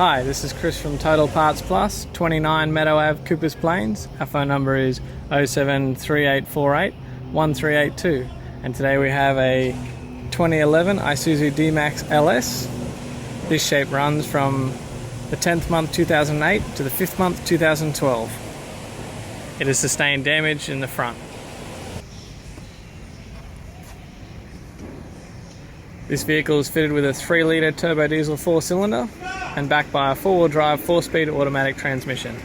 Hi, this is Chris from Total Parts Plus, 29 Meadow Ave, Coopers Plains. Our phone number is 073848 1382, and today we have a 2011 Isuzu D-Max LS. This shape runs from the 10th month 2008 to the 5th month 2012. It has sustained damage in the front. This vehicle is fitted with a 3 litre turbo diesel 4-cylinder and backed by a 4-wheel drive 4-speed automatic transmission.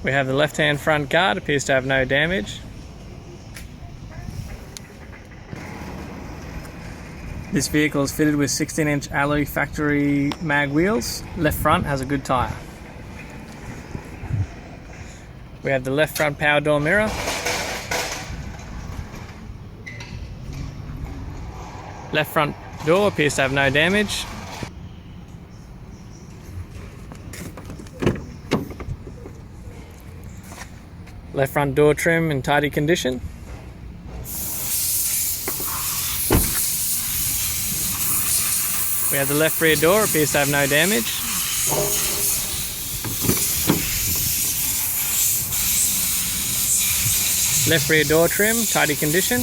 We have the left-hand front guard, appears to have no damage. This vehicle is fitted with 16-inch alloy factory mag wheels. Left front has a good tyre. We have the left front power door mirror. Left front door appears to have no damage. Left front door trim in tidy condition. We have the left rear door, appears to have no damage. Left rear door trim, tidy condition.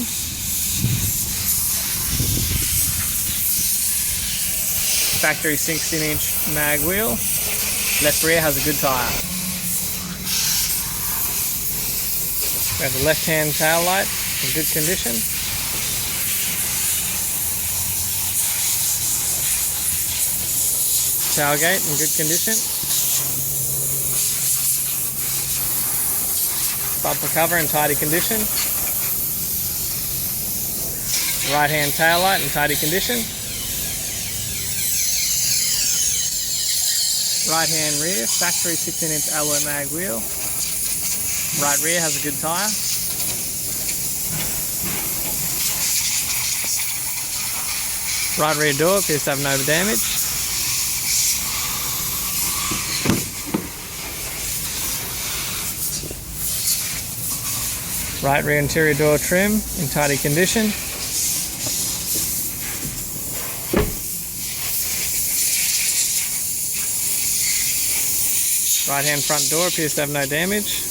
Factory 16-inch mag wheel. Left rear has a good tyre. We have the left-hand tail light in good condition. Tailgate in good condition. Bumper cover in tidy condition. Right-hand tail light in tidy condition. Right hand rear, factory 16-inch alloy mag wheel. Right rear has a good tyre. Right rear door appears to have no damage. Right rear interior door trim in tidy condition. Right hand front door appears to have no damage.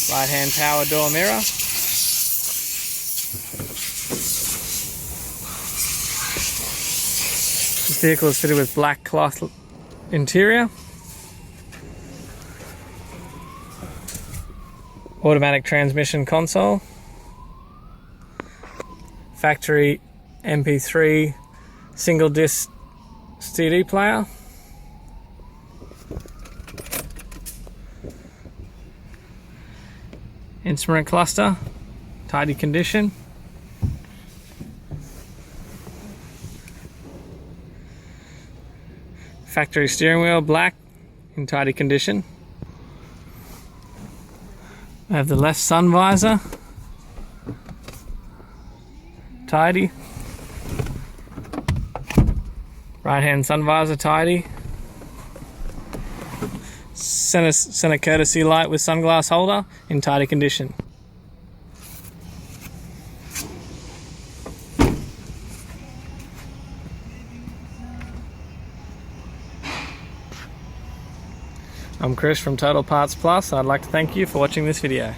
Right hand power door mirror. This vehicle is fitted with black cloth interior. Automatic transmission console. Factory MP3 single disc CD player. Instrument cluster, tidy condition. Factory steering wheel, black, in tidy condition. I have the left sun visor, tidy. Right hand sun visor, tidy. Center courtesy light with sunglass holder in tidy condition. I'm Chris from Total Parts Plus. I'd like to thank you for watching this video.